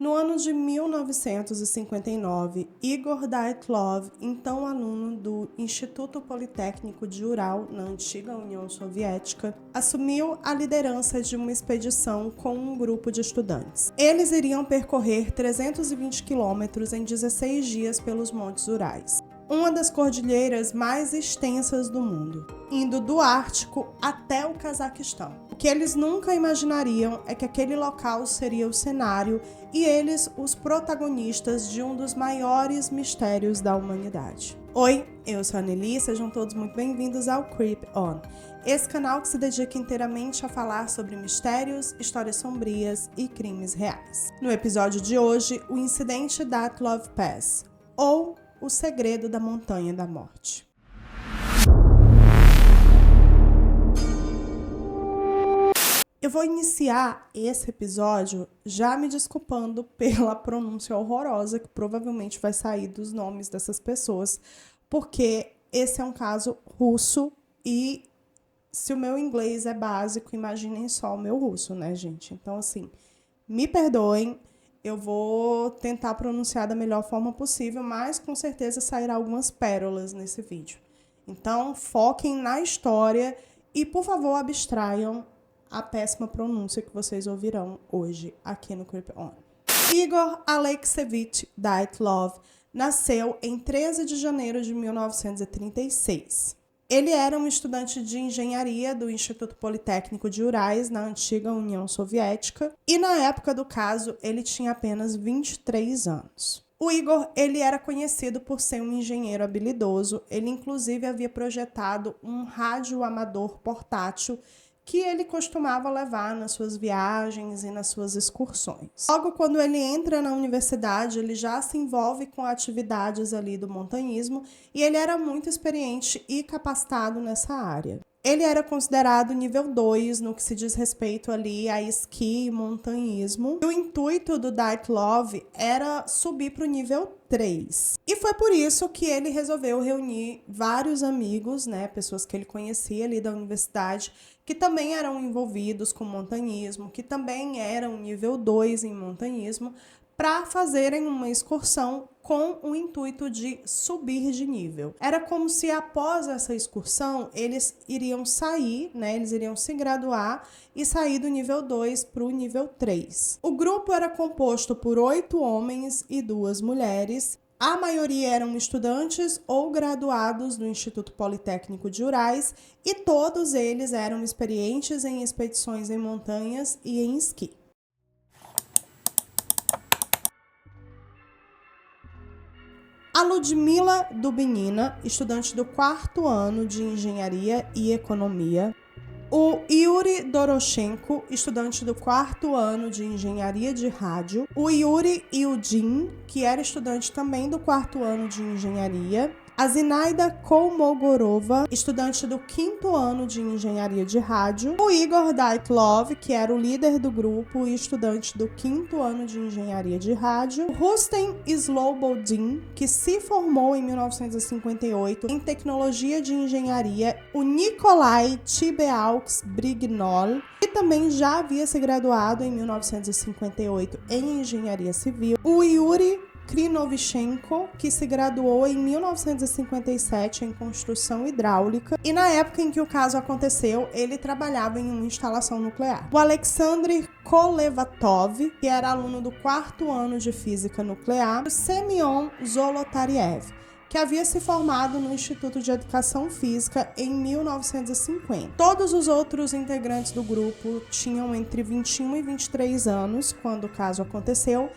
No ano de 1959, Igor Dyatlov, então aluno do Instituto Politécnico de Ural, na antiga União Soviética, assumiu a liderança de uma expedição com um grupo de estudantes. Eles iriam percorrer 320 quilômetros em 16 dias pelos Montes Urais, uma das cordilheiras mais extensas do mundo, indo do Ártico até o Cazaquistão. O que eles nunca imaginariam é que aquele local seria o cenário e eles os protagonistas de um dos maiores mistérios da humanidade. Oi, eu sou a Nelly, sejam todos muito bem-vindos ao Creep On, esse canal que se dedica inteiramente a falar sobre mistérios, histórias sombrias e crimes reais. No episódio de hoje, o incidente Dyatlov Pass, ou o segredo da Montanha da Morte. Eu vou iniciar esse episódio já me desculpando pela pronúncia horrorosa que provavelmente vai sair dos nomes dessas pessoas, porque esse é um caso russo e se o meu inglês é básico, imaginem só o meu russo, né, gente? Então, assim, me perdoem, eu vou tentar pronunciar da melhor forma possível, mas com certeza sairá algumas pérolas nesse vídeo. Então, foquem na história e, por favor, abstraiam a péssima pronúncia que vocês ouvirão hoje aqui no Creep On. Igor Alexeyevich Dyatlov nasceu em 13 de janeiro de 1936. Ele era um estudante de engenharia do Instituto Politécnico de Urais, na antiga União Soviética, e na época do caso ele tinha apenas 23 anos. O Igor, ele era conhecido por ser um engenheiro habilidoso, ele inclusive havia projetado um rádio amador portátil que ele costumava levar nas suas viagens e nas suas excursões. Logo quando ele entra na universidade, ele já se envolve com atividades ali do montanhismo e ele era muito experiente e capacitado nessa área. Ele era considerado nível 2 no que se diz respeito ali a esqui e montanhismo. E o intuito do Dyatlov era subir para o nível 3. E foi por isso que ele resolveu reunir vários amigos, né, pessoas que ele conhecia ali da universidade, que também eram envolvidos com montanhismo, que também eram nível 2 em montanhismo, para fazerem uma excursão com o intuito de subir de nível. Era como se após essa excursão eles iriam sair, né, eles iriam se graduar e sair do nível 2 para o nível 3. O grupo era composto por 8 homens e 2 mulheres. A maioria eram estudantes ou graduados do Instituto Politécnico de Urais e todos eles eram experientes em expedições em montanhas e em esqui. A Ludmila Dubinina, estudante do 4º ano de Engenharia e Economia. O Yuri Doroshenko, estudante do 4º ano de Engenharia de Rádio. O Yuri Yudin, que era estudante também do 4º ano de Engenharia. A Zinaida Kolmogorova, estudante do 5º ano de Engenharia de Rádio. O Igor Dyatlov, que era o líder do grupo e estudante do 5º ano de Engenharia de Rádio. O Rustem Slobodin, que se formou em 1958 em Tecnologia de Engenharia. O Nikolai Tibeaux Brignol, que também já havia se graduado em 1958 em Engenharia Civil. O Yuri Krinovchenko, que se graduou em 1957 em construção hidráulica e na época em que o caso aconteceu, ele trabalhava em uma instalação nuclear. O Alexander Kolevatov, que era aluno do 4º ano de física nuclear. O Semyon Zolotariev, que havia se formado no Instituto de Educação Física em 1950. Todos os outros integrantes do grupo tinham entre 21 e 23 anos quando o caso aconteceu,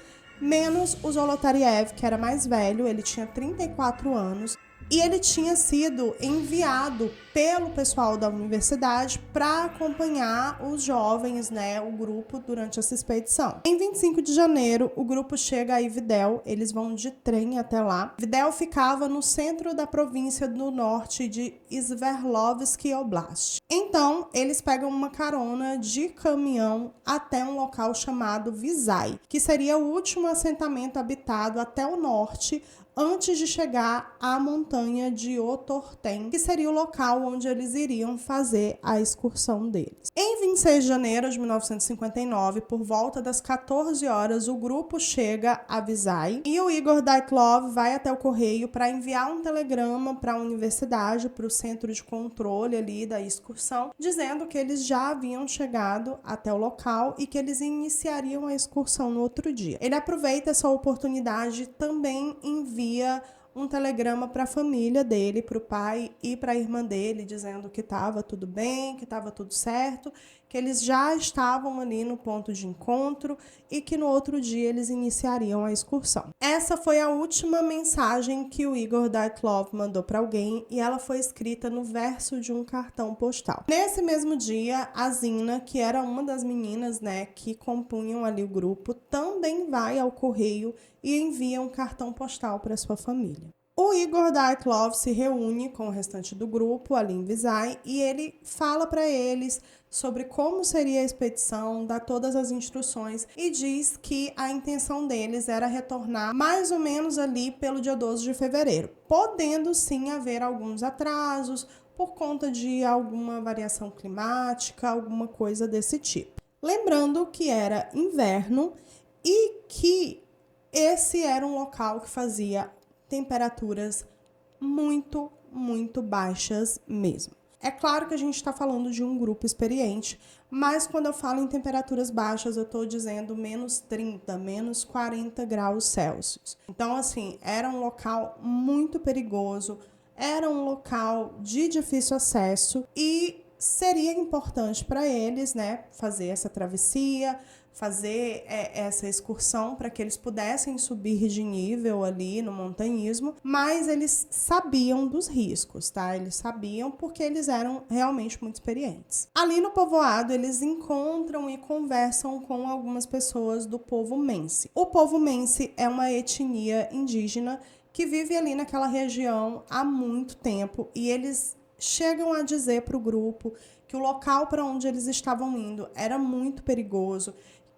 menos o Zolotariev, que era mais velho, ele tinha 34 anos, e ele tinha sido enviado pelo pessoal da universidade para acompanhar os jovens, né, o grupo, durante essa expedição. Em 25 de janeiro, o grupo chega a Ividel, eles vão de trem até lá. Ividel ficava no centro da província do norte de Sverdlovsk Oblast. Então, eles pegam uma carona de caminhão até um local chamado Vizai, que seria o último assentamento habitado até o norte, antes de chegar à montanha de Otorten, que seria o local local onde eles iriam fazer a excursão deles. Em 26 de janeiro de 1959, por volta das 14 horas, o grupo chega a Visay e o Igor Dyatlov vai até o correio para enviar um telegrama para a universidade, para o centro de controle ali da excursão, dizendo que eles já haviam chegado até o local e que eles iniciariam a excursão no outro dia. Ele aproveita essa oportunidade e também envia um telegrama para a família dele, para o pai e para a irmã dele, dizendo que estava tudo bem, que estava tudo certo, que eles já estavam ali no ponto de encontro e que no outro dia eles iniciariam a excursão. Essa foi a última mensagem que o Igor Dyatlov mandou para alguém e ela foi escrita no verso de um cartão postal. Nesse mesmo dia, a Zina, que era uma das meninas, né, que compunham ali o grupo, também vai ao correio e envia um cartão postal para sua família. O Igor Dyatlov se reúne com o restante do grupo ali em Visay e ele fala para eles sobre como seria a expedição, dá todas as instruções e diz que a intenção deles era retornar mais ou menos ali pelo dia 12 de fevereiro, podendo sim haver alguns atrasos por conta de alguma variação climática, alguma coisa desse tipo. Lembrando que era inverno e que esse era um local que fazia temperaturas muito, muito baixas mesmo. É claro que a gente está falando de um grupo experiente, mas quando eu falo em temperaturas baixas, eu estou dizendo menos 30, menos 40 graus Celsius. Então, assim, era um local muito perigoso, era um local de difícil acesso e seria importante para eles, né, fazer essa travessia, fazer essa excursão para que eles pudessem subir de nível ali no montanhismo, mas eles sabiam dos riscos, tá? Eles sabiam porque eles eram realmente muito experientes. Ali no povoado, eles encontram e conversam com algumas pessoas do povo Mense. O povo Mense é uma etnia indígena que vive ali naquela região há muito tempo e eles chegam a dizer para o grupo que o local para onde eles estavam indo era muito perigoso,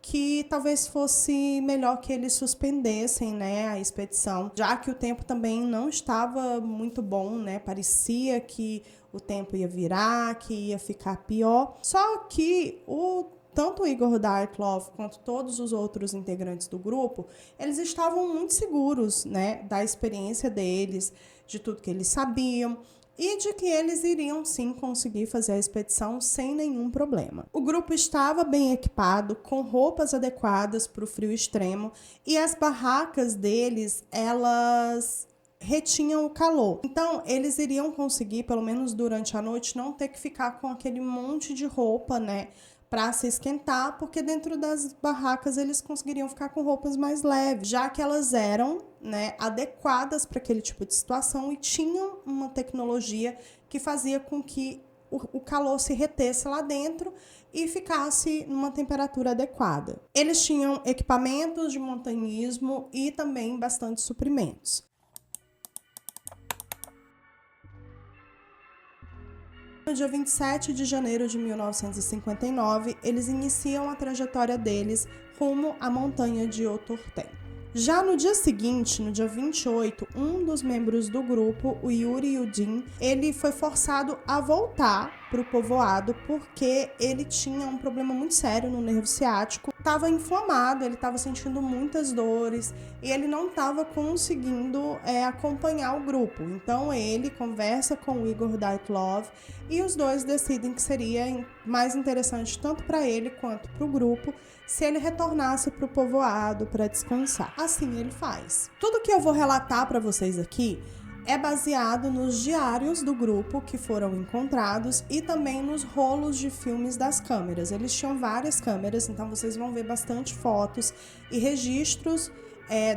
que talvez fosse melhor que eles suspendessem, né, a expedição, já que o tempo também não estava muito bom, né, parecia que o tempo ia virar, que ia ficar pior. Só que tanto o Igor Dyatlov quanto todos os outros integrantes do grupo, eles estavam muito seguros, né, da experiência deles, de tudo que eles sabiam, e de que eles iriam sim conseguir fazer a expedição sem nenhum problema. O grupo estava bem equipado, com roupas adequadas para o frio extremo, e as barracas deles, elas retinham o calor. Então, eles iriam conseguir, pelo menos durante a noite, não ter que ficar com aquele monte de roupa, né, para se esquentar, porque dentro das barracas eles conseguiriam ficar com roupas mais leves, já que elas eram, né, adequadas para aquele tipo de situação e tinham uma tecnologia que fazia com que o calor se retesse lá dentro e ficasse numa temperatura adequada. Eles tinham equipamentos de montanhismo e também bastante suprimentos. No dia 27 de janeiro de 1959, eles iniciam a trajetória deles rumo à montanha de Otorten. Já no dia seguinte, no dia 28, um dos membros do grupo, o Yuri Yudin, ele foi forçado a voltar para o povoado porque ele tinha um problema muito sério no nervo ciático. Estava inflamado, ele estava sentindo muitas dores e ele não estava conseguindo acompanhar o grupo. Então ele conversa com o Igor Dyatlov e os dois decidem que seria mais interessante tanto para ele quanto para o grupo se ele retornasse para o povoado para descansar. Assim ele faz. Tudo que eu vou relatar para vocês aqui é baseado nos diários do grupo que foram encontrados e também nos rolos de filmes das câmeras. Eles tinham várias câmeras, então vocês vão ver bastante fotos e registros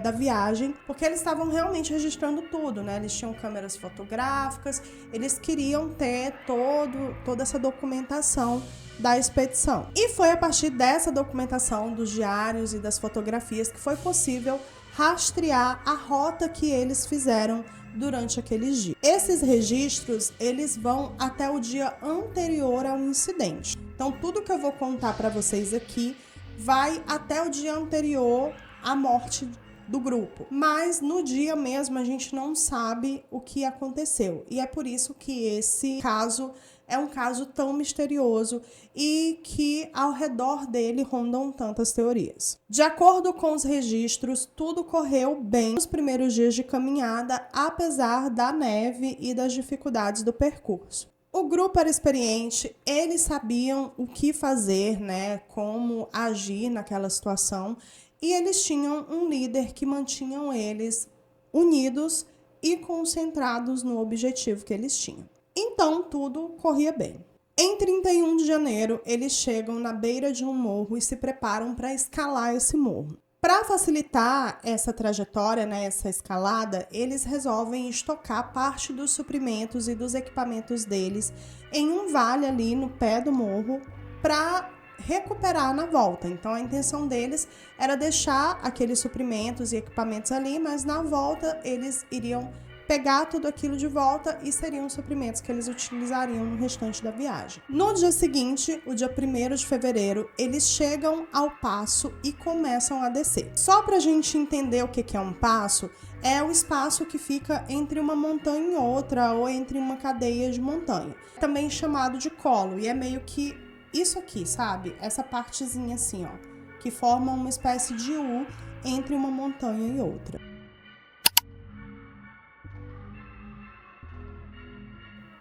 da viagem, porque eles estavam realmente registrando tudo, né? Eles tinham câmeras fotográficas, eles queriam ter toda essa documentação da expedição. E foi a partir dessa documentação, dos diários e das fotografias, que foi possível rastrear a rota que eles fizeram durante aqueles dias. Esses registros, eles vão até o dia anterior ao incidente. Então, tudo que eu vou contar para vocês aqui vai até o dia anterior à morte do grupo. Mas no dia mesmo a gente não sabe o que aconteceu. E é por isso que esse caso é um caso tão misterioso e que ao redor dele rondam tantas teorias. De acordo com os registros, tudo correu bem nos primeiros dias de caminhada, apesar da neve e das dificuldades do percurso. O grupo era experiente, eles sabiam o que fazer, né, como agir naquela situação, e eles tinham um líder que mantinham eles unidos e concentrados no objetivo que eles tinham. Então, tudo corria bem. Em 31 de janeiro, eles chegam na beira de um morro e se preparam para escalar esse morro. Para facilitar essa trajetória, né, essa escalada, eles resolvem estocar parte dos suprimentos e dos equipamentos deles em um vale ali no pé do morro para recuperar na volta. Então, a intenção deles era deixar aqueles suprimentos e equipamentos ali, mas na volta eles iriam pegar tudo aquilo de volta e seriam os suprimentos que eles utilizariam no restante da viagem. No dia seguinte, o dia 1º de fevereiro, eles chegam ao passo e começam a descer. Só pra gente entender o que é um passo, é o espaço que fica entre uma montanha e outra, ou entre uma cadeia de montanha. Também chamado de colo, e é meio que isso aqui, sabe? Essa partezinha assim, ó, que forma uma espécie de U entre uma montanha e outra.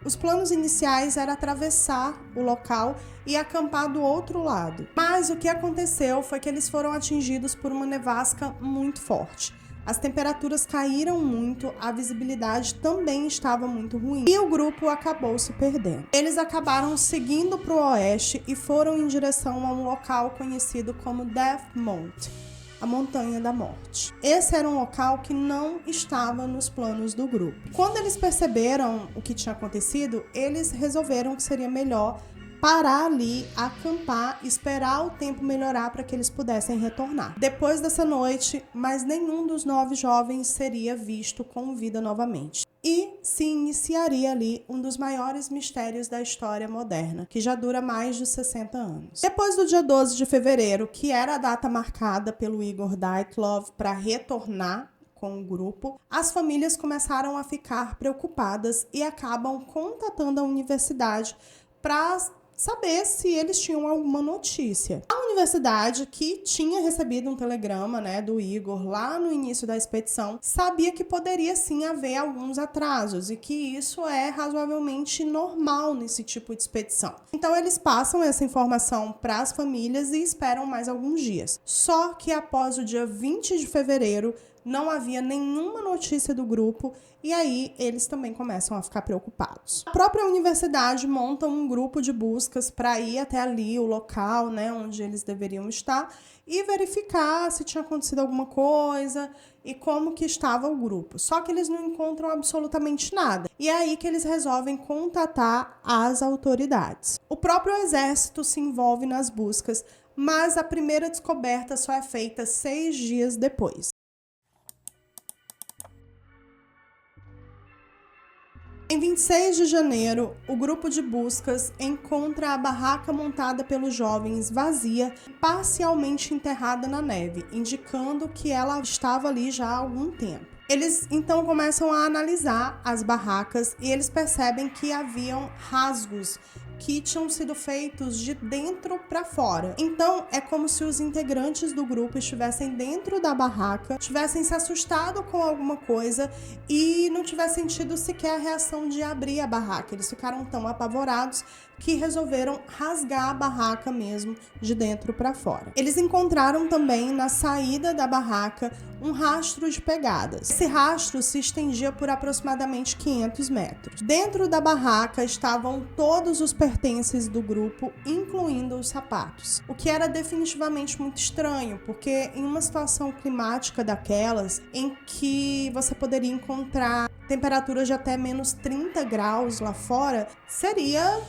Os planos iniciais eram atravessar o local e acampar do outro lado. Mas o que aconteceu foi que eles foram atingidos por uma nevasca muito forte. As temperaturas caíram muito, a visibilidade também estava muito ruim e o grupo acabou se perdendo. Eles acabaram seguindo para o oeste e foram em direção a um local conhecido como Death Mount, a Montanha da Morte. Esse era um local que não estava nos planos do grupo. Quando eles perceberam o que tinha acontecido, eles resolveram que seria melhor parar ali, acampar, esperar o tempo melhorar para que eles pudessem retornar. Depois dessa noite, mais nenhum dos 9 jovens seria visto com vida novamente. E se iniciaria ali um dos maiores mistérios da história moderna, que já dura mais de 60 anos. Depois do dia 12 de fevereiro, que era a data marcada pelo Igor Dyatlov para retornar com o grupo, as famílias começaram a ficar preocupadas e acabam contatando a universidade para saber se eles tinham alguma notícia. A universidade, que tinha recebido um telegrama, né, do Igor lá no início da expedição, sabia que poderia sim haver alguns atrasos e que isso é razoavelmente normal nesse tipo de expedição. Então eles passam essa informação para as famílias e esperam mais alguns dias. Só que após o dia 20 de fevereiro, não havia nenhuma notícia do grupo e aí eles também começam a ficar preocupados. A própria universidade monta um grupo de buscas para ir até ali, o local, né, onde eles deveriam estar e verificar se tinha acontecido alguma coisa e como que estava o grupo. Só que eles não encontram absolutamente nada. E é aí que eles resolvem contatar as autoridades. O próprio exército se envolve nas buscas, mas a primeira descoberta só é feita 6 dias depois. Em 26 de janeiro, o grupo de buscas encontra a barraca montada pelos jovens vazia, parcialmente enterrada na neve, indicando que ela estava ali já há algum tempo. Eles então começam a analisar as barracas e eles percebem que haviam rasgos que tinham sido feitos de dentro para fora. Então, é como se os integrantes do grupo estivessem dentro da barraca, tivessem se assustado com alguma coisa e não tivessem tido sequer a reação de abrir a barraca. Eles ficaram tão apavorados que resolveram rasgar a barraca mesmo de dentro para fora. Eles encontraram também na saída da barraca um rastro de pegadas. Esse rastro se estendia por aproximadamente 500 metros. Dentro da barraca estavam todos os pertences do grupo, incluindo os sapatos. O que era definitivamente muito estranho, porque em uma situação climática daquelas, em que você poderia encontrar temperaturas de até menos 30 graus lá fora, seria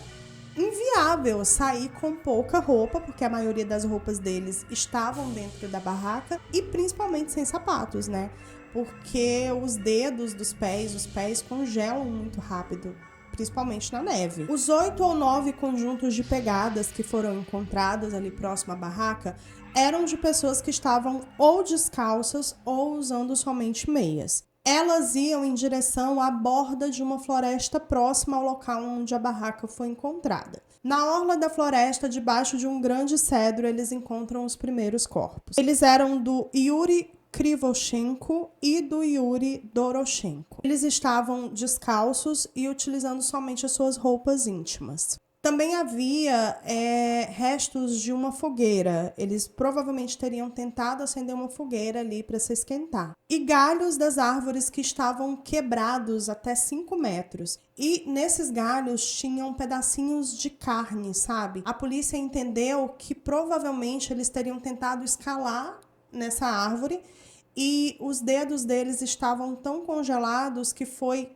inviável sair com pouca roupa, porque a maioria das roupas deles estavam dentro da barraca e principalmente sem sapatos, né? Porque os dedos dos pés, os pés congelam muito rápido, principalmente na neve. Os 8 ou 9 conjuntos de pegadas que foram encontradas ali próximo à barraca eram de pessoas que estavam ou descalças ou usando somente meias. Elas iam em direção à borda de uma floresta próxima ao local onde a barraca foi encontrada. Na orla da floresta, debaixo de um grande cedro, eles encontram os primeiros corpos. Eles eram do Yuri Krivoshenko e do Yuri Doroshenko. Eles estavam descalços e utilizando somente as suas roupas íntimas. Também havia restos de uma fogueira. Eles provavelmente teriam tentado acender uma fogueira ali para se esquentar. E galhos das árvores que estavam quebrados até 5 metros. E nesses galhos tinham pedacinhos de carne, sabe? A polícia entendeu que provavelmente eles teriam tentado escalar nessa árvore e os dedos deles estavam tão congelados que foi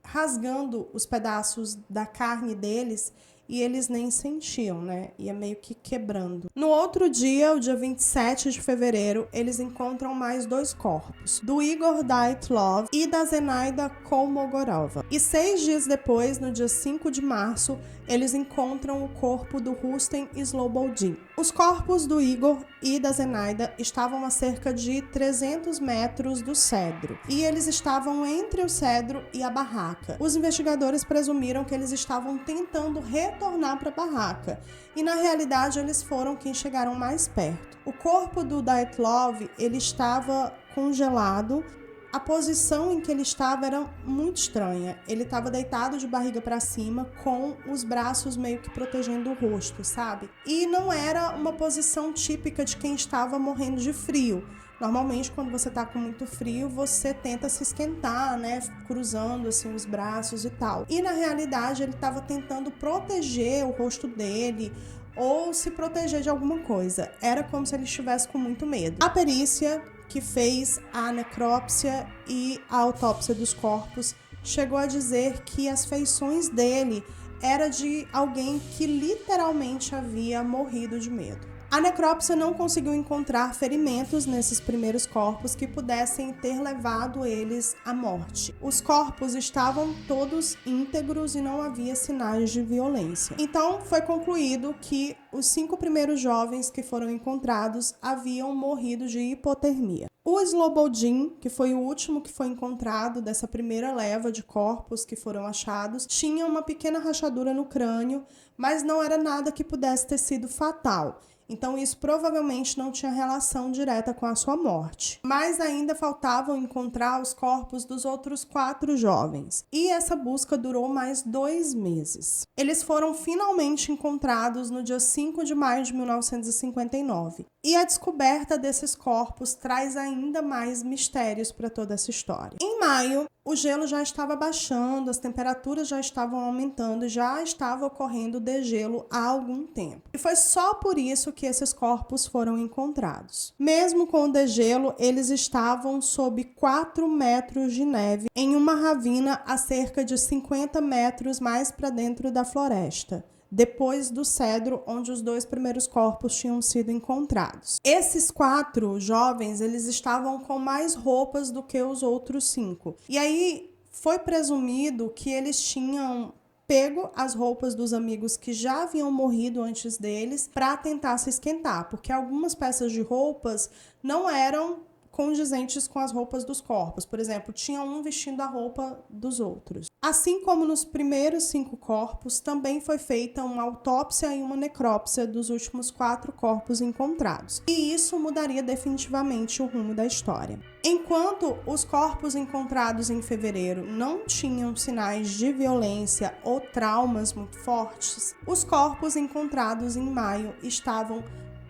rasgando os pedaços da carne deles e eles nem sentiam, né? Ia meio que quebrando. No outro dia, o dia 27 de fevereiro, eles encontram mais 2 corpos, do Igor Dyatlov e da Zenaida Kolmogorova. E 6 dias depois, no dia 5 de março, eles encontram o corpo do Rustem Slobodin. Os corpos do Igor e da Zenaida estavam a cerca de 300 metros do cedro, e eles estavam entre o cedro e a barraca. Os investigadores presumiram que eles estavam tentando retornar para a barraca, e na realidade eles foram quem chegaram mais perto. O corpo do Dyatlov, ele estava congelado. A posição em que ele estava era muito estranha. Ele estava deitado de barriga para cima, com os braços meio que protegendo o rosto, sabe? E não era uma posição típica de quem estava morrendo de frio. Normalmente, quando você tá com muito frio, você tenta se esquentar, né? Cruzando, assim, os braços e tal. E, na realidade, ele estava tentando proteger o rosto dele ou se proteger de alguma coisa. Era como se ele estivesse com muito medo. A perícia que fez a necrópsia e a autópsia dos corpos chegou a dizer que as feições dele era de alguém que literalmente havia morrido de medo. A necrópsia não conseguiu encontrar ferimentos nesses primeiros corpos que pudessem ter levado eles à morte. Os corpos estavam todos íntegros e não havia sinais de violência. Então, foi concluído que os 5 primeiros jovens que foram encontrados haviam morrido de hipotermia. O Slobodin, que foi o último que foi encontrado dessa primeira leva de corpos que foram achados, tinha uma pequena rachadura no crânio, mas não era nada que pudesse ter sido fatal. Então, isso provavelmente não tinha relação direta com a sua morte. Mas ainda faltavam encontrar os corpos dos outros 4 jovens. E essa busca durou mais 2 meses. Eles foram finalmente encontrados no dia 5 de maio de 1959. E a descoberta desses corpos traz ainda mais mistérios para toda essa história. Em maio, o gelo já estava baixando, as temperaturas já estavam aumentando e já estava ocorrendo degelo há algum tempo. E foi só por isso que esses corpos foram encontrados. Mesmo com o degelo, eles estavam sob 4 metros de neve em uma ravina a cerca de 50 metros mais para dentro da floresta, depois do cedro onde os 2 primeiros corpos tinham sido encontrados. Esses 4 jovens, eles estavam com mais roupas do que os outros 5. E aí foi presumido que eles tinham pego as roupas dos amigos que já haviam morrido antes deles para tentar se esquentar, porque algumas peças de roupas não eram condizentes com as roupas dos corpos. Por exemplo, tinha um vestindo a roupa dos outros. Assim como nos primeiros 5 corpos, também foi feita uma autópsia e uma necrópsia dos últimos 4 corpos encontrados. E isso mudaria definitivamente o rumo da história. Enquanto os corpos encontrados em fevereiro não tinham sinais de violência ou traumas muito fortes, os corpos encontrados em maio estavam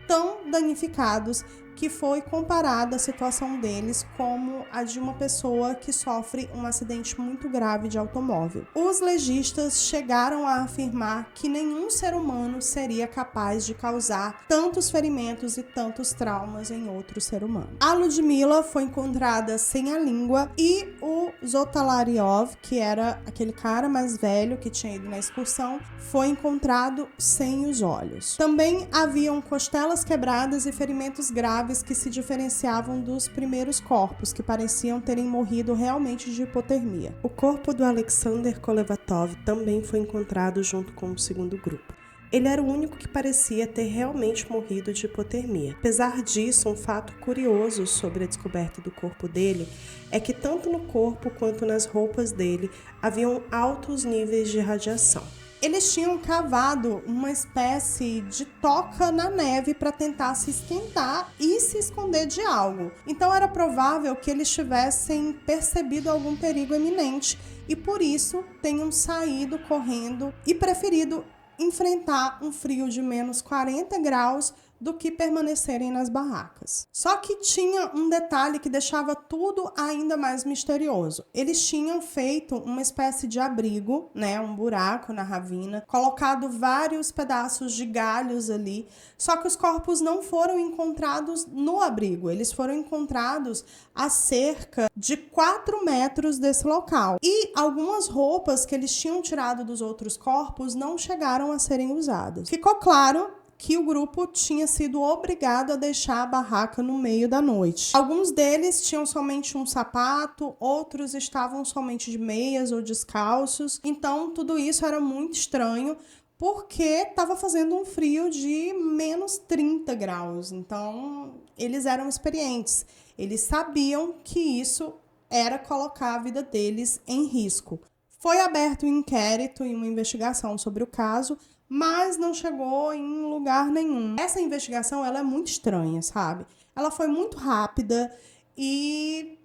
tão danificados que foi comparada a situação deles como a de uma pessoa que sofre um acidente muito grave de automóvel. Os legistas chegaram a afirmar que nenhum ser humano seria capaz de causar tantos ferimentos e tantos traumas em outro ser humano. A Ludmila foi encontrada sem a língua e o Zotalaryov, que era aquele cara mais velho que tinha ido na excursão, foi encontrado sem os olhos. Também haviam costelas quebradas e ferimentos graves cadáveres que se diferenciavam dos primeiros corpos, que pareciam terem morrido realmente de hipotermia. O corpo do Alexander Kolevatov também foi encontrado junto com o segundo grupo. Ele era o único que parecia ter realmente morrido de hipotermia. Apesar disso, um fato curioso sobre a descoberta do corpo dele é que tanto no corpo quanto nas roupas dele haviam altos níveis de radiação. Eles tinham cavado uma espécie de toca na neve para tentar se esquentar e se esconder de algo. Então era provável que eles tivessem percebido algum perigo iminente e por isso tenham saído correndo e preferido enfrentar um frio de menos 40 graus do que permanecerem nas barracas. Só que tinha um detalhe que deixava tudo ainda mais misterioso. Eles tinham feito uma espécie de abrigo, né, um buraco na ravina, colocado vários pedaços de galhos ali, só que os corpos não foram encontrados no abrigo, eles foram encontrados a cerca de 4 metros desse local. E algumas roupas que eles tinham tirado dos outros corpos não chegaram a serem usadas. Ficou claro que o grupo tinha sido obrigado a deixar a barraca no meio da noite. Alguns deles tinham somente um sapato, outros estavam somente de meias ou descalços. Então, tudo isso era muito estranho, porque estava fazendo um frio de menos 30 graus. Então, eles eram experientes. Eles sabiam que isso era colocar a vida deles em risco. Foi aberto um inquérito e uma investigação sobre o caso, mas não chegou em lugar nenhum. Essa investigação, ela é muito estranha, sabe? Ela foi muito rápida e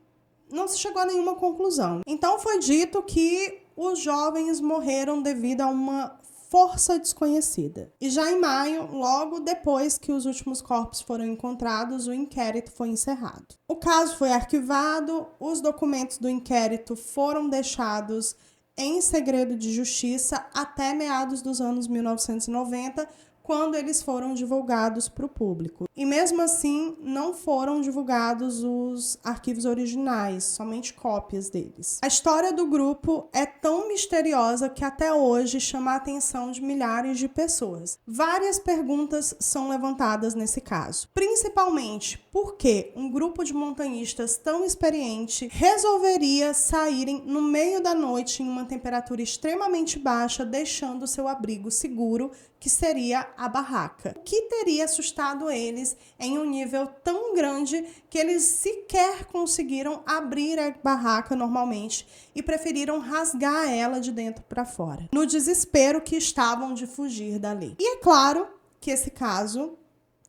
não se chegou a nenhuma conclusão. Então foi dito que os jovens morreram devido a uma força desconhecida. E já em maio, logo depois que os últimos corpos foram encontrados, o inquérito foi encerrado. O caso foi arquivado, os documentos do inquérito foram deixados em segredo de justiça até meados dos anos 1990, quando eles foram divulgados para o público. E mesmo assim, não foram divulgados os arquivos originais, somente cópias deles. A história do grupo é tão misteriosa que até hoje chama a atenção de milhares de pessoas. Várias perguntas são levantadas nesse caso, principalmente por que um grupo de montanhistas tão experiente resolveria saírem no meio da noite em uma temperatura extremamente baixa, deixando seu abrigo seguro, que seria a barraca. O que teria assustado eles em um nível tão grande que eles sequer conseguiram abrir a barraca normalmente e preferiram rasgar ela de dentro para fora, no desespero que estavam de fugir dali. E é claro que esse caso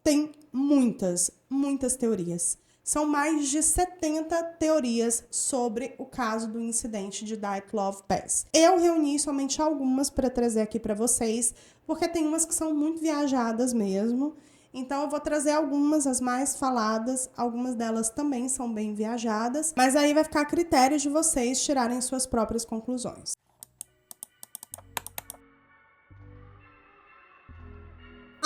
tem muitas teorias. São mais de 70 teorias sobre o caso do incidente de Dyatlov Pass. Eu reuni somente algumas para trazer aqui para vocês, porque tem umas que são muito viajadas mesmo. Então eu vou trazer algumas, as mais faladas, algumas delas também são bem viajadas, mas aí vai ficar a critério de vocês tirarem suas próprias conclusões.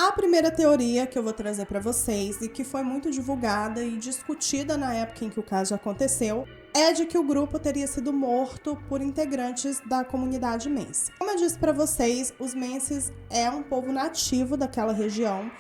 A primeira teoria que eu vou trazer para vocês, e que foi muito divulgada e discutida na época em que o caso aconteceu, é de que o grupo teria sido morto por integrantes da comunidade Mense. Como eu disse para vocês, os Menses é um povo nativo daquela região,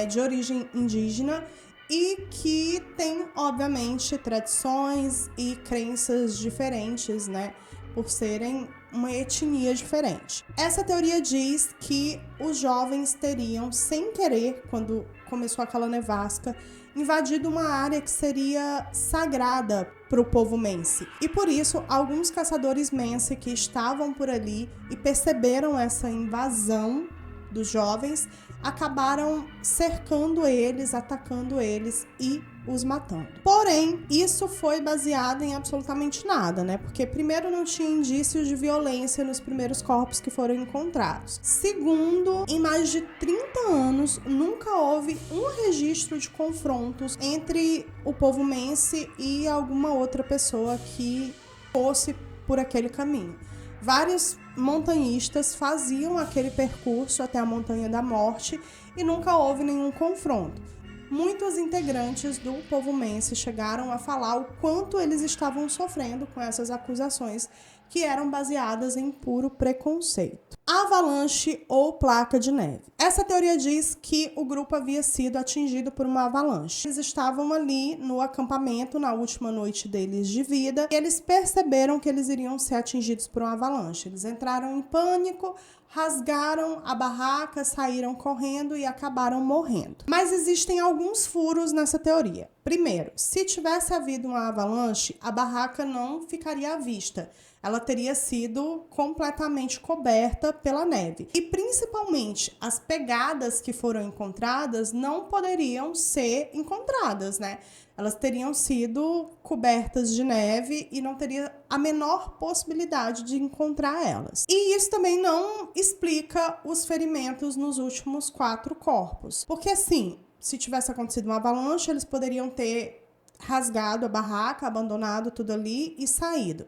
de origem indígena, e que tem, obviamente, tradições e crenças diferentes, né? Por serem uma etnia diferente. Essa teoria diz que os jovens teriam, sem querer, quando começou aquela nevasca, invadido uma área que seria sagrada para o povo Mense. E por isso, alguns caçadores Mense que estavam por ali e perceberam essa invasão dos jovens, acabaram cercando eles, atacando eles e os matando. Porém, isso foi baseado em absolutamente nada, né? Porque primeiro não tinha indícios de violência nos primeiros corpos que foram encontrados. Segundo, em mais de 30 anos, nunca houve um registro de confrontos entre o povo Mense e alguma outra pessoa que fosse por aquele caminho. Vários montanhistas faziam aquele percurso até a Montanha da Morte e nunca houve nenhum confronto. Muitos integrantes do povo Mense chegaram a falar o quanto eles estavam sofrendo com essas acusações que eram baseadas em puro preconceito. Avalanche ou placa de neve. Essa teoria diz que o grupo havia sido atingido por uma avalanche. Eles estavam ali no acampamento na última noite deles de vida e eles perceberam que eles iriam ser atingidos por uma avalanche. Eles entraram em pânico, rasgaram a barraca, saíram correndo e acabaram morrendo. Mas existem alguns furos nessa teoria. Primeiro, se tivesse havido uma avalanche, a barraca não ficaria à vista. Ela teria sido completamente coberta pela neve. E principalmente as pegadas que foram encontradas não poderiam ser encontradas, né? Elas teriam sido cobertas de neve e não teria a menor possibilidade de encontrar elas. E isso também não explica os ferimentos nos últimos 4 corpos. Porque assim, se tivesse acontecido uma avalanche, eles poderiam ter rasgado a barraca, abandonado tudo ali e saído.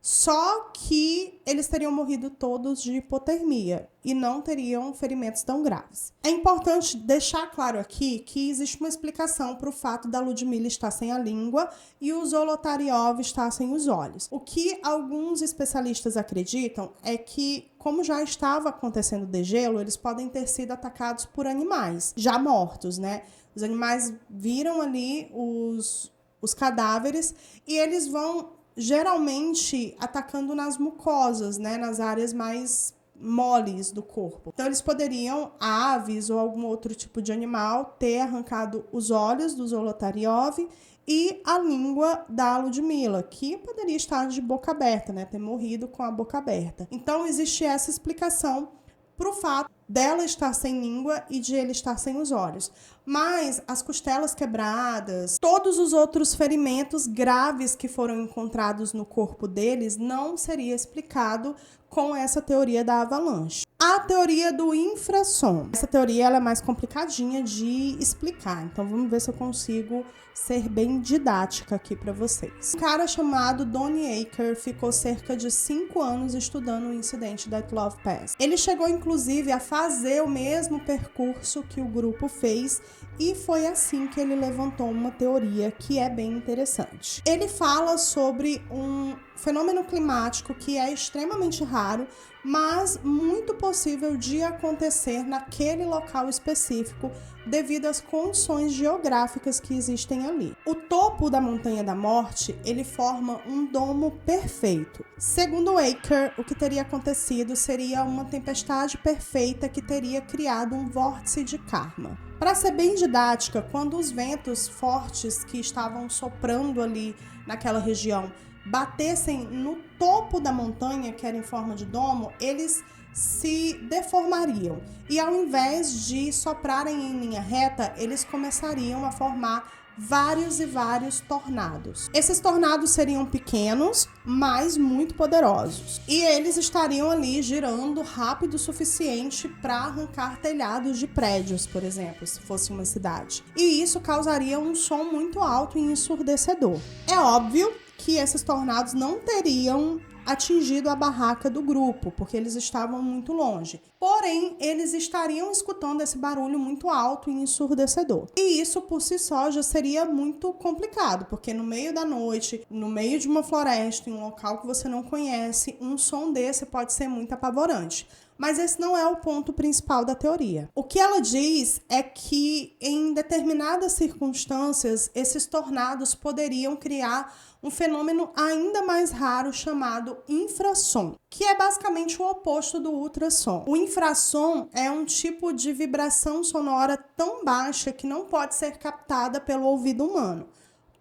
Só que eles teriam morrido todos de hipotermia e não teriam ferimentos tão graves. É importante deixar claro aqui que existe uma explicação para o fato da Ludmilla estar sem a língua e o Zolotaryov estar sem os olhos. O que alguns especialistas acreditam é que, como já estava acontecendo degelo, eles podem ter sido atacados por animais já mortos, né? Os animais viram ali os cadáveres e eles vão geralmente atacando nas mucosas, né, nas áreas mais moles do corpo. Então eles poderiam, aves ou algum outro tipo de animal, ter arrancado os olhos do Zolotaryov e a língua da Ludmilla, que poderia estar de boca aberta, né, ter morrido com a boca aberta. Então existe essa explicação para o fato dela estar sem língua e de ele estar sem os olhos. Mas as costelas quebradas, todos os outros ferimentos graves que foram encontrados no corpo deles não seria explicado com essa teoria da avalanche. A teoria do infrassom. Essa teoria ela é mais complicadinha de explicar, então vamos ver se eu consigo ser bem didática aqui para vocês. Um cara chamado Donnie Aker ficou cerca de 5 anos estudando o incidente da Love Pass. Ele chegou inclusive a fazer o mesmo percurso que o grupo fez e foi assim que ele levantou uma teoria que é bem interessante. Ele fala sobre um fenômeno climático que é extremamente raro, mas muito possível de acontecer naquele local específico devido às condições geográficas que existem ali. O topo da Montanha da Morte, ele forma um domo perfeito. Segundo Aker, o que teria acontecido seria uma tempestade perfeita que teria criado um vórtice de karma. Para ser bem didática, quando os ventos fortes que estavam soprando ali naquela região batessem no topo da montanha, que era em forma de domo, eles se deformariam. E ao invés de soprarem em linha reta, eles começariam a formar vários e vários tornados. Esses tornados seriam pequenos, mas muito poderosos. E eles estariam ali girando rápido o suficiente para arrancar telhados de prédios, por exemplo, se fosse uma cidade. E isso causaria um som muito alto e ensurdecedor. É óbvio que esses tornados não teriam atingido a barraca do grupo, porque eles estavam muito longe. Porém, eles estariam escutando esse barulho muito alto e ensurdecedor. E isso, por si só, já seria muito complicado, porque no meio da noite, no meio de uma floresta, em um local que você não conhece, um som desse pode ser muito apavorante. Mas esse não é o ponto principal da teoria. O que ela diz é que, em determinadas circunstâncias, esses tornados poderiam criar um fenômeno ainda mais raro chamado infrassom, que é basicamente o oposto do ultrassom. O infrassom é um tipo de vibração sonora tão baixa que não pode ser captada pelo ouvido humano.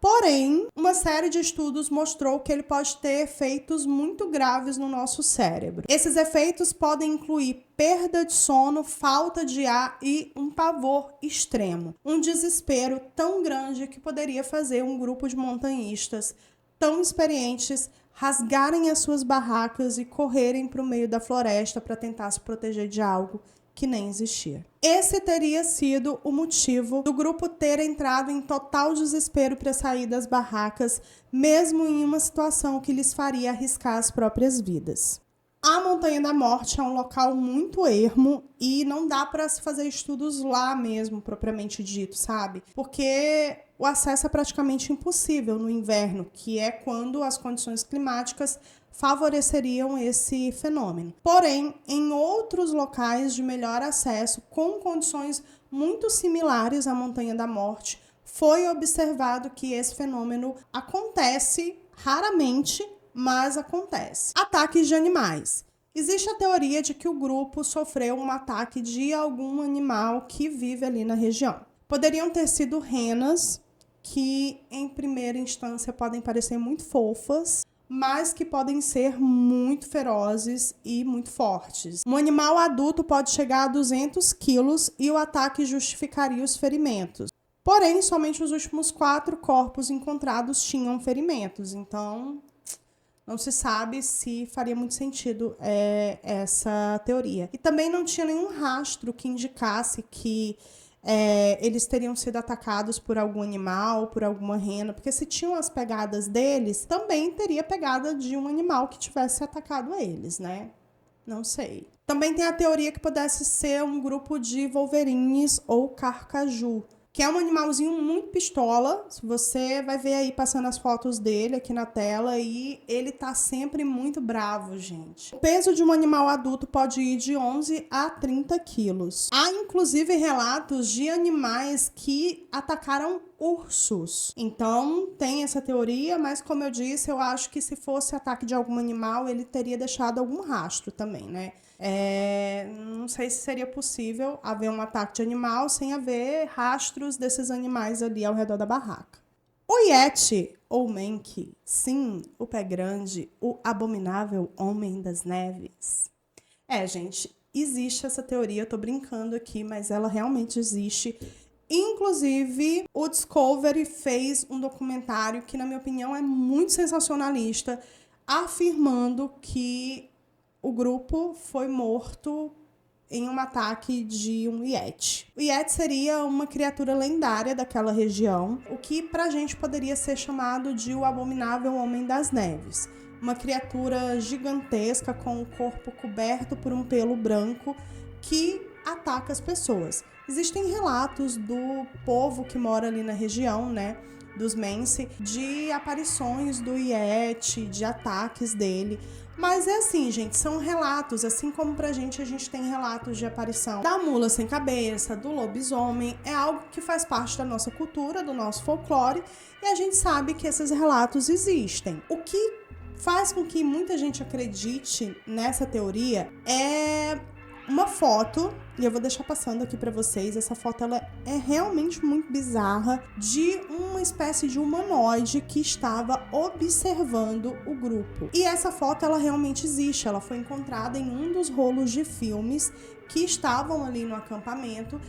Porém, uma série de estudos mostrou que ele pode ter efeitos muito graves no nosso cérebro. Esses efeitos podem incluir perda de sono, falta de ar e um pavor extremo. Um desespero tão grande que poderia fazer um grupo de montanhistas tão experientes rasgarem as suas barracas e correrem para o meio da floresta para tentar se proteger de algo que nem existia. Esse teria sido o motivo do grupo ter entrado em total desespero para sair das barracas, mesmo em uma situação que lhes faria arriscar as próprias vidas. A Montanha da Morte é um local muito ermo e não dá para se fazer estudos lá mesmo, propriamente dito, sabe? Porque o acesso é praticamente impossível no inverno, que é quando as condições climáticas favoreceriam esse fenômeno. Porém, em outros locais de melhor acesso, com condições muito similares à Montanha da Morte, foi observado que esse fenômeno acontece raramente, mas acontece. Ataques de animais. Existe a teoria de que o grupo sofreu um ataque de algum animal que vive ali na região. Poderiam ter sido renas, que em primeira instância podem parecer muito fofas, mas que podem ser muito ferozes e muito fortes. Um animal adulto pode chegar a 200 quilos e o ataque justificaria os ferimentos. Porém, somente os últimos 4 corpos encontrados tinham ferimentos, então não se sabe se faria muito sentido essa teoria. E também não tinha nenhum rastro que indicasse que eles teriam sido atacados por algum animal, por alguma rena, porque se tinham as pegadas deles, também teria pegada de um animal que tivesse atacado eles, né? Não sei. Também tem a teoria que pudesse ser um grupo de wolverines ou carcaju, que é um animalzinho muito pistola. Você vai ver aí passando as fotos dele aqui na tela e ele tá sempre muito bravo, gente. O peso de um animal adulto pode ir de 11 a 30 quilos. Há, inclusive, relatos de animais que atacaram ursos. Então, tem essa teoria, mas como eu disse, eu acho que se fosse ataque de algum animal, ele teria deixado algum rastro também, né? Não sei se seria possível haver um ataque de animal sem haver rastros desses animais ali ao redor da barraca. O Yeti, ou Menki, sim, o pé grande, o abominável homem das neves. Gente, existe essa teoria, eu tô brincando aqui, mas ela realmente existe. Inclusive, o Discovery fez um documentário que, na minha opinião, é muito sensacionalista, afirmando que o grupo foi morto em um ataque de um Yeti. O Yeti seria uma criatura lendária daquela região, o que pra gente poderia ser chamado de o abominável Homem das Neves. Uma criatura gigantesca com o corpo coberto por um pelo branco que ataca as pessoas. Existem relatos do povo que mora ali na região, né, dos Menci, de aparições do Yeti, de ataques dele. Mas é assim, gente, são relatos, assim como pra gente a gente tem relatos de aparição da mula sem cabeça, do lobisomem, é algo que faz parte da nossa cultura, do nosso folclore, e a gente sabe que esses relatos existem. O que faz com que muita gente acredite nessa teoria é uma foto, e eu vou deixar passando aqui pra vocês. Essa foto ela é realmente muito bizarra, de uma espécie de humanoide que estava observando o grupo. E essa foto ela realmente existe, ela foi encontrada em um dos rolos de filmes que estavam ali no acampamento.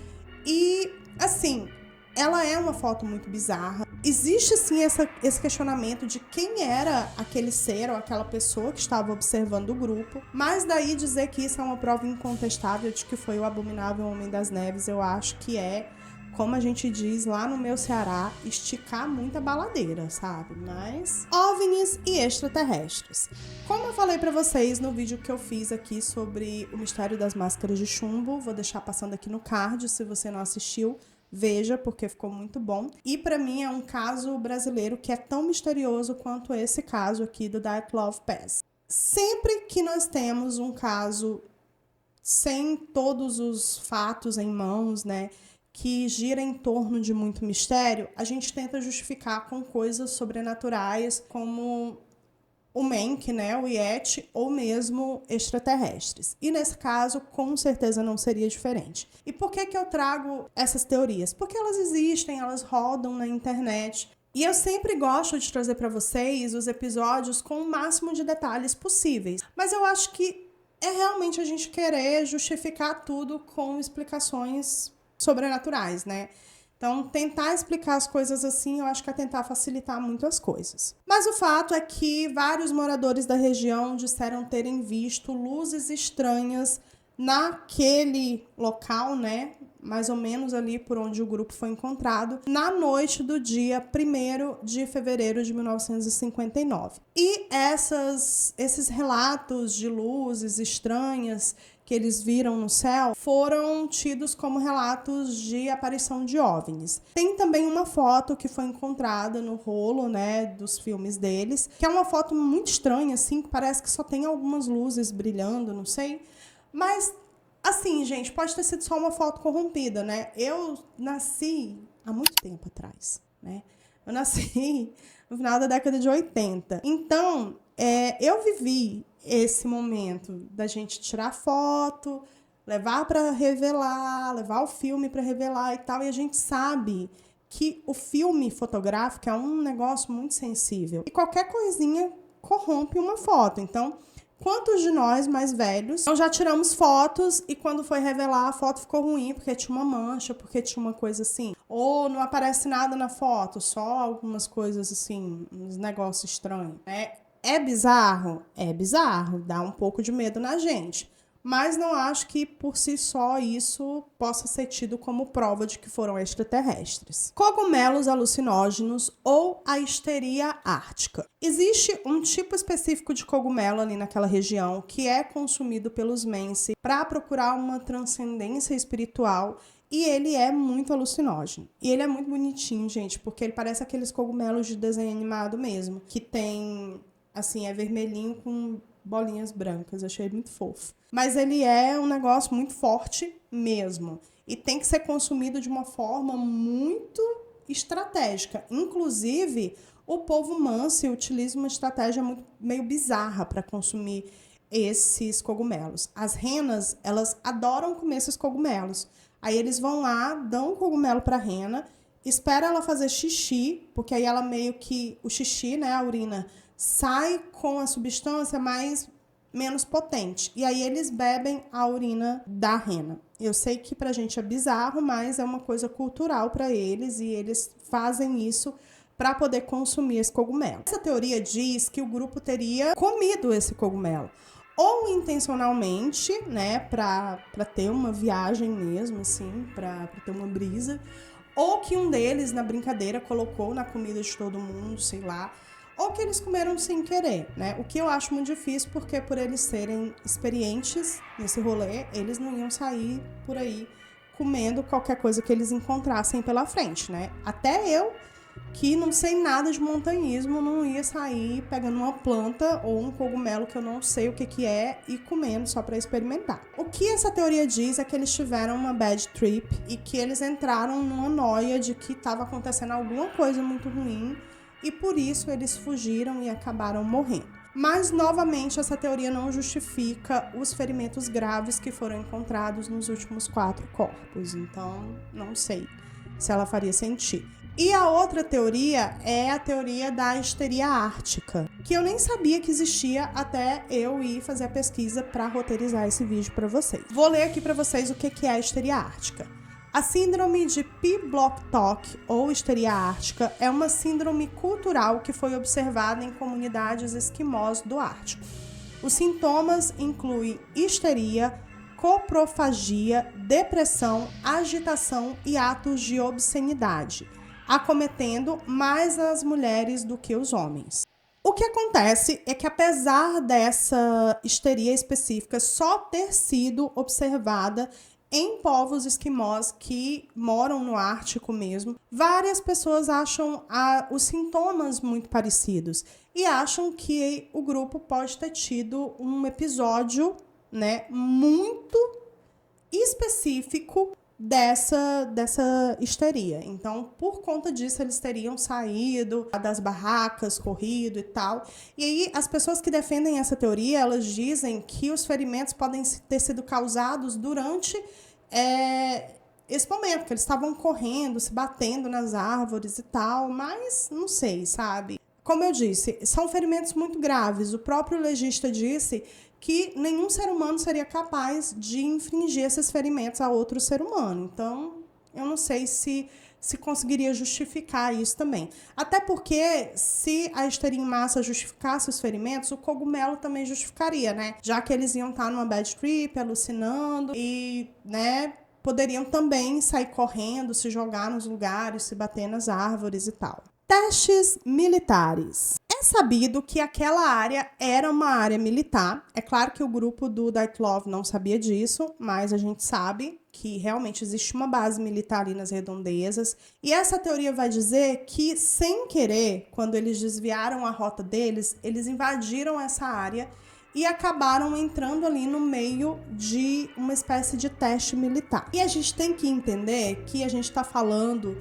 E assim, ela é uma foto muito bizarra. Existe sim esse questionamento de quem era aquele ser ou aquela pessoa que estava observando o grupo, mas daí dizer que isso é uma prova incontestável de que foi o abominável Homem das Neves, eu acho que como a gente diz lá no meu Ceará, esticar muita baladeira, sabe? Mas OVNIs e extraterrestres. Como eu falei pra vocês no vídeo que eu fiz aqui sobre o mistério das máscaras de chumbo, vou deixar passando aqui no card se você não assistiu. Veja, porque ficou muito bom. E pra mim é um caso brasileiro que é tão misterioso quanto esse caso aqui do Dyatlov Pass. Sempre que nós temos um caso sem todos os fatos em mãos, né, que gira em torno de muito mistério, a gente tenta justificar com coisas sobrenaturais, como o Menki, né, o Yeti, ou mesmo extraterrestres. E nesse caso, com certeza não seria diferente. E por que eu trago essas teorias? Porque elas existem, elas rodam na internet. E eu sempre gosto de trazer para vocês os episódios com o máximo de detalhes possíveis. Mas eu acho que é realmente a gente querer justificar tudo com explicações sobrenaturais, né? Então, tentar explicar as coisas assim, eu acho que é tentar facilitar muito as coisas. Mas o fato é que vários moradores da região disseram terem visto luzes estranhas naquele local, né? mais ou menos ali por onde o grupo foi encontrado, na noite do dia 1º de fevereiro de 1959. E esses relatos de luzes estranhas que eles viram no céu foram tidos como relatos de aparição de OVNIs. Tem também uma foto que foi encontrada no rolo, né, dos filmes deles, que é uma foto muito estranha, assim, que parece que só tem algumas luzes brilhando, não sei. Mas, assim, gente, pode ter sido só uma foto corrompida, né? Eu nasci há muito tempo atrás, né? Eu nasci no final da década de 80. Então, eu vivi esse momento da gente tirar foto, levar para revelar, levar o filme para revelar e tal, e a gente sabe que o filme fotográfico é um negócio muito sensível. E qualquer coisinha corrompe uma foto. Então, quantos de nós mais velhos já tiramos fotos e quando foi revelar a foto ficou ruim porque tinha uma mancha, porque tinha uma coisa assim? Ou não aparece nada na foto, só algumas coisas assim, uns negócios estranhos, né? É bizarro? É bizarro, dá um pouco de medo na gente. Mas não acho que por si só isso possa ser tido como prova de que foram extraterrestres. Cogumelos alucinógenos ou a histeria ártica. Existe um tipo específico de cogumelo ali naquela região que é consumido pelos Mense para procurar uma transcendência espiritual. E ele é muito alucinógeno. E ele é muito bonitinho, gente, porque ele parece aqueles cogumelos de desenho animado mesmo, que tem, assim, é vermelhinho com bolinhas brancas. Achei muito fofo. Mas ele é um negócio muito forte mesmo. E tem que ser consumido de uma forma muito estratégica. Inclusive, o povo Mansi utiliza uma estratégia meio bizarra para consumir esses cogumelos. As renas, elas adoram comer esses cogumelos. Aí eles vão lá, dão um cogumelo para a rena, espera ela fazer xixi, porque aí ela meio que, o xixi, né, a urina, sai com a substância menos potente. E aí eles bebem a urina da rena. Eu sei que pra gente é bizarro, mas é uma coisa cultural para eles e eles fazem isso para poder consumir esse cogumelo. Essa teoria diz que o grupo teria comido esse cogumelo. Ou intencionalmente, né, para ter uma viagem mesmo, assim, para ter uma brisa. Ou que um deles, na brincadeira, colocou na comida de todo mundo, sei lá. Ou que eles comeram sem querer, né? O que eu acho muito difícil, porque por eles serem experientes nesse rolê, eles não iam sair por aí comendo qualquer coisa que eles encontrassem pela frente, né? Até eu, que não sei nada de montanhismo, não ia sair pegando uma planta ou um cogumelo que eu não sei o que é e comendo só para experimentar. O que essa teoria diz é que eles tiveram uma bad trip e que eles entraram numa noia de que estava acontecendo alguma coisa muito ruim e por isso eles fugiram e acabaram morrendo. Mas, novamente, essa teoria não justifica os ferimentos graves que foram encontrados nos últimos 4 corpos. Então, não sei se ela faria sentido. E a outra teoria é a teoria da histeria ártica, que eu nem sabia que existia até eu ir fazer a pesquisa para roteirizar esse vídeo para vocês. Vou ler aqui para vocês o que é a histeria ártica. A síndrome de P-Block-Talk, ou histeria ártica, é uma síndrome cultural que foi observada em comunidades esquimós do Ártico. Os sintomas incluem histeria, coprofagia, depressão, agitação e atos de obscenidade, acometendo mais as mulheres do que os homens. O que acontece é que, apesar dessa histeria específica só ter sido observada em povos esquimós que moram no Ártico mesmo, várias pessoas acham os sintomas muito parecidos e acham que o grupo pode ter tido um episódio, né, muito específico dessa histeria. Então, por conta disso, eles teriam saído das barracas, corrido e tal. E aí, as pessoas que defendem essa teoria, elas dizem que os ferimentos podem ter sido causados durante esse momento, que eles estavam correndo, se batendo nas árvores e tal, mas não sei, sabe? Como eu disse, são ferimentos muito graves. O próprio legista disse que nenhum ser humano seria capaz de infligir esses ferimentos a outro ser humano. Então, eu não sei se conseguiria justificar isso também. Até porque, se a histeria em massa justificasse os ferimentos, o cogumelo também justificaria, né? Já que eles iam estar numa bad trip, alucinando e, né, poderiam também sair correndo, se jogar nos lugares, se bater nas árvores e tal. Testes militares. É sabido que aquela área era uma área militar. É claro que o grupo do Dyatlov não sabia disso, mas a gente sabe que realmente existe uma base militar ali nas redondezas. E essa teoria vai dizer que, sem querer, quando eles desviaram a rota deles, eles invadiram essa área e acabaram entrando ali no meio de uma espécie de teste militar. E a gente tem que entender que a gente está falando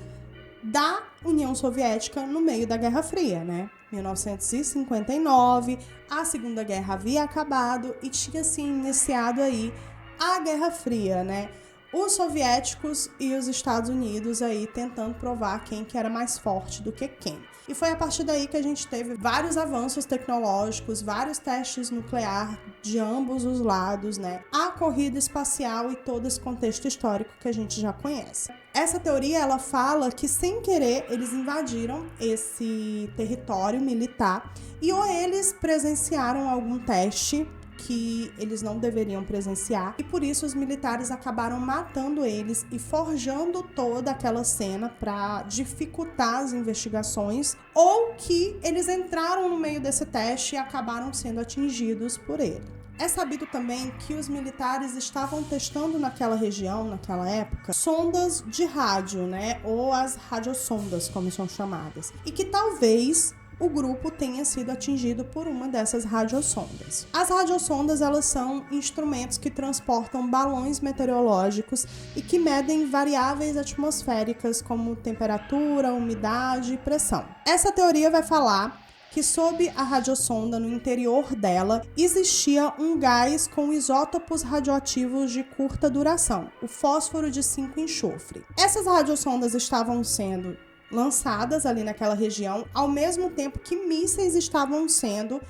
da União Soviética no meio da Guerra Fria, né? 1959, a Segunda Guerra havia acabado e tinha se iniciado aí a Guerra Fria, né? Os soviéticos e os Estados Unidos aí tentando provar quem que era mais forte do que quem. E foi a partir daí que a gente teve vários avanços tecnológicos, vários testes nucleares de ambos os lados, né? A corrida espacial e todo esse contexto histórico que a gente já conhece. Essa teoria, ela fala que, sem querer, eles invadiram esse território militar e ou eles presenciaram algum teste que eles não deveriam presenciar, e por isso os militares acabaram matando eles e forjando toda aquela cena para dificultar as investigações, ou que eles entraram no meio desse teste e acabaram sendo atingidos por ele. É sabido também que os militares estavam testando naquela região, naquela época, sondas de rádio, né, ou as radiosondas, como são chamadas, e que talvez o grupo tenha sido atingido por uma dessas radiosondas. As radiosondas, elas são instrumentos que transportam balões meteorológicos e que medem variáveis atmosféricas como temperatura, umidade e pressão. Essa teoria vai falar que sob a radiosonda, no interior dela, existia um gás com isótopos radioativos de curta duração, o fósforo de 5-enxofre. Essas radiosondas estavam sendo lançadas ali naquela região, ao mesmo tempo que mísseis estavam sendo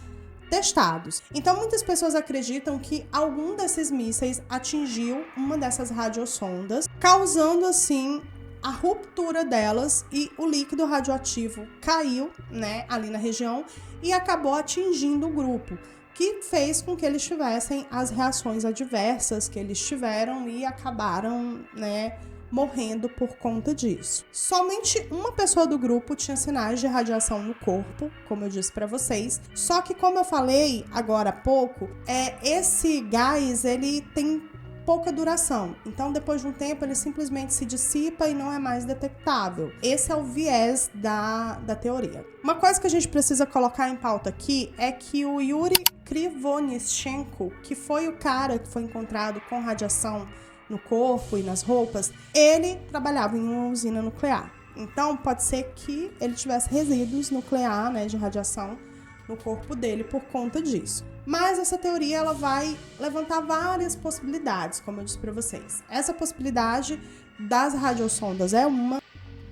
testados. Então, muitas pessoas acreditam que algum desses mísseis atingiu uma dessas radiosondas, causando, assim, a ruptura delas, e o líquido radioativo caiu, né, ali na região e acabou atingindo o grupo, que fez com que eles tivessem as reações adversas que eles tiveram e acabaram, né, morrendo por conta disso. Somente uma pessoa do grupo tinha sinais de radiação no corpo, como eu disse para vocês. Só que, como eu falei agora há pouco, esse gás, ele tem pouca duração. Então, depois de um tempo, ele simplesmente se dissipa e não é mais detectável. Esse é o viés da teoria. Uma coisa que a gente precisa colocar em pauta aqui é que o Yuri Krivonischenko, que foi o cara que foi encontrado com radiação no corpo e nas roupas, ele trabalhava em uma usina nuclear. Então, pode ser que ele tivesse resíduos nucleares, né, de radiação no corpo dele por conta disso. Mas essa teoria, ela vai levantar várias possibilidades, como eu disse para vocês. Essa possibilidade das radiosondas é uma.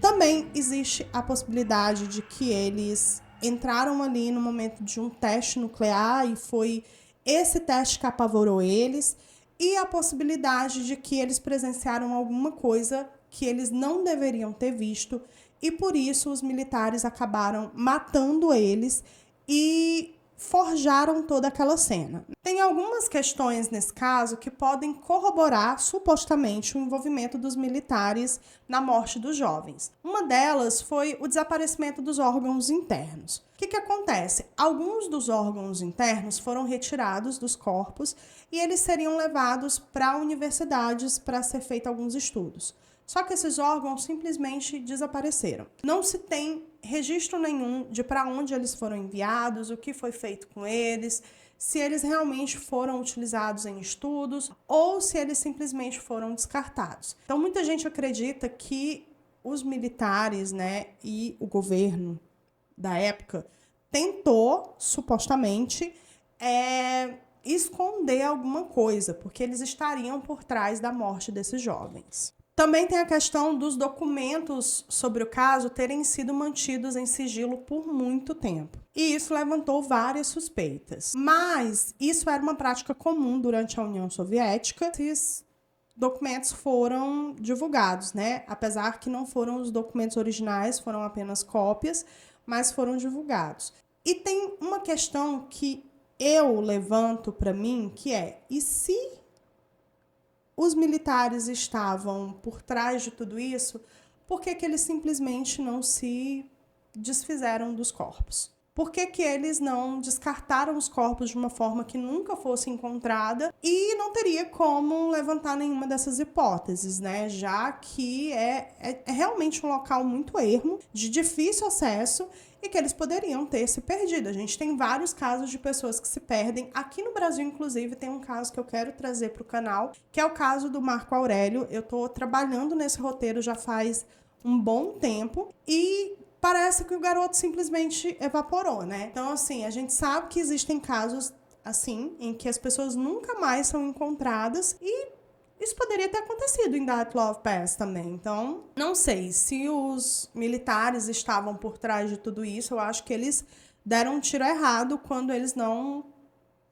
Também existe a possibilidade de que eles entraram ali no momento de um teste nuclear e foi esse teste que apavorou eles, e a possibilidade de que eles presenciaram alguma coisa que eles não deveriam ter visto e por isso os militares acabaram matando eles e forjaram toda aquela cena. Tem algumas questões nesse caso que podem corroborar supostamente o envolvimento dos militares na morte dos jovens. Uma delas foi o desaparecimento dos órgãos internos. O que acontece? Alguns dos órgãos internos foram retirados dos corpos e eles seriam levados para universidades para ser feito alguns estudos. Só que esses órgãos simplesmente desapareceram. Não se tem registro nenhum de para onde eles foram enviados, o que foi feito com eles, se eles realmente foram utilizados em estudos ou se eles simplesmente foram descartados. Então, muita gente acredita que os militares, né, e o governo da época tentou, supostamente, esconder alguma coisa, porque eles estariam por trás da morte desses jovens. Também tem a questão dos documentos sobre o caso terem sido mantidos em sigilo por muito tempo. E isso levantou várias suspeitas. Mas isso era uma prática comum durante a União Soviética. Esses documentos foram divulgados, né? Apesar que não foram os documentos originais, foram apenas cópias, mas foram divulgados. E tem uma questão que eu levanto para mim, que é: e se os militares estavam por trás de tudo isso, por que eles simplesmente não se desfizeram dos corpos? Por que eles não descartaram os corpos de uma forma que nunca fosse encontrada e não teria como levantar nenhuma dessas hipóteses, né? Já que é realmente um local muito ermo, de difícil acesso e que eles poderiam ter se perdido. A gente tem vários casos de pessoas que se perdem. Aqui no Brasil, inclusive, tem um caso que eu quero trazer para o canal, que é o caso do Marco Aurélio. Eu estou trabalhando nesse roteiro já faz um bom tempo e parece que o garoto simplesmente evaporou, né? Então, assim, a gente sabe que existem casos, assim, em que as pessoas nunca mais são encontradas e isso poderia ter acontecido em Dyatlov Pass também. Então, não sei se os militares estavam por trás de tudo isso. Eu acho que eles deram um tiro errado quando eles não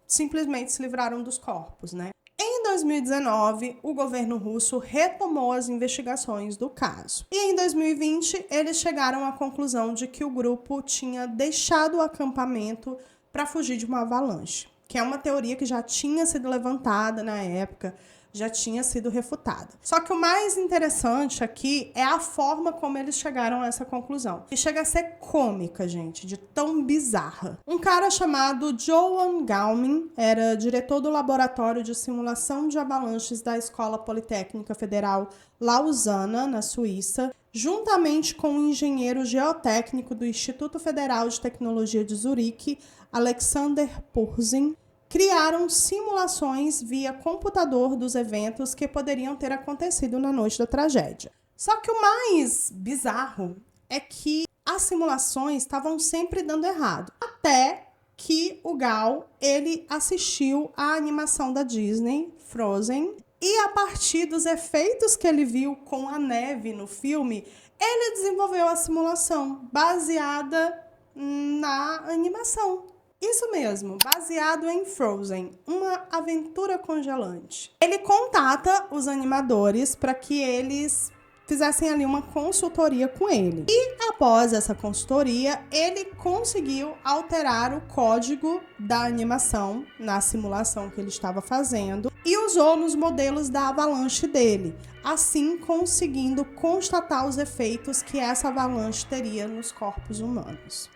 simplesmente se livraram dos corpos, né? Em 2019, o governo russo retomou as investigações do caso. E em 2020, eles chegaram à conclusão de que o grupo tinha deixado o acampamento para fugir de uma avalanche, que é uma teoria que já tinha sido levantada na época, já tinha sido refutada. Só que o mais interessante aqui é a forma como eles chegaram a essa conclusão. E chega a ser cômica, gente, de tão bizarra. Um cara chamado Johan Gaumin era diretor do laboratório de simulação de avalanches da Escola Politécnica Federal Lausana, na Suíça, juntamente com o engenheiro geotécnico do Instituto Federal de Tecnologia de Zurique, Alexander Purzin, criaram simulações via computador dos eventos que poderiam ter acontecido na noite da tragédia. Só que o mais bizarro é que as simulações estavam sempre dando errado. Até que o Gal, ele assistiu a animação da Disney, Frozen, e a partir dos efeitos que ele viu com a neve no filme, ele desenvolveu a simulação baseada na animação. Isso mesmo, baseado em Frozen, uma aventura congelante. Ele contata os animadores para que eles fizessem ali uma consultoria com ele. E após essa consultoria, ele conseguiu alterar o código da animação na simulação que ele estava fazendo e usou nos modelos da avalanche dele, assim conseguindo constatar os efeitos que essa avalanche teria nos corpos humanos.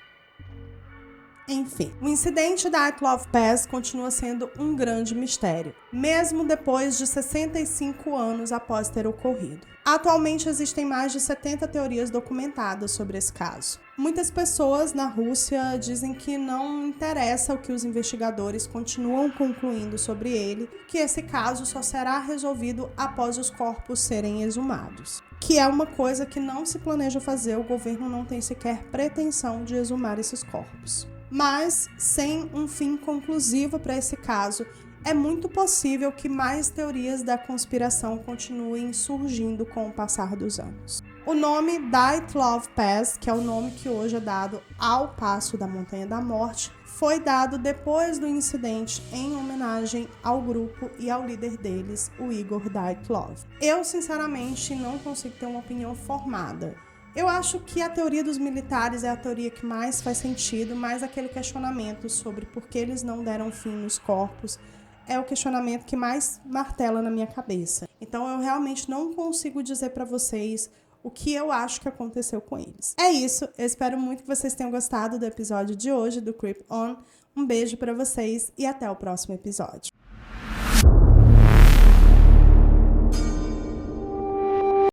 Enfim, o incidente da Dyatlov Pass continua sendo um grande mistério, mesmo depois de 65 anos após ter ocorrido. Atualmente existem mais de 70 teorias documentadas sobre esse caso. Muitas pessoas na Rússia dizem que não interessa o que os investigadores continuam concluindo sobre ele, que esse caso só será resolvido após os corpos serem exumados. Que é uma coisa que não se planeja fazer, o governo não tem sequer pretensão de exumar esses corpos. Mas, sem um fim conclusivo para esse caso, é muito possível que mais teorias da conspiração continuem surgindo com o passar dos anos. O nome Dyatlov Pass, que é o nome que hoje é dado ao Passo da Montanha da Morte, foi dado depois do incidente em homenagem ao grupo e ao líder deles, o Igor Dyatlov. Eu, sinceramente, não consigo ter uma opinião formada. Eu acho que a teoria dos militares é a teoria que mais faz sentido, mas aquele questionamento sobre por que eles não deram fim nos corpos é o questionamento que mais martela na minha cabeça. Então eu realmente não consigo dizer para vocês o que eu acho que aconteceu com eles. É isso, eu espero muito que vocês tenham gostado do episódio de hoje do Creep On. Um beijo para vocês e até o próximo episódio.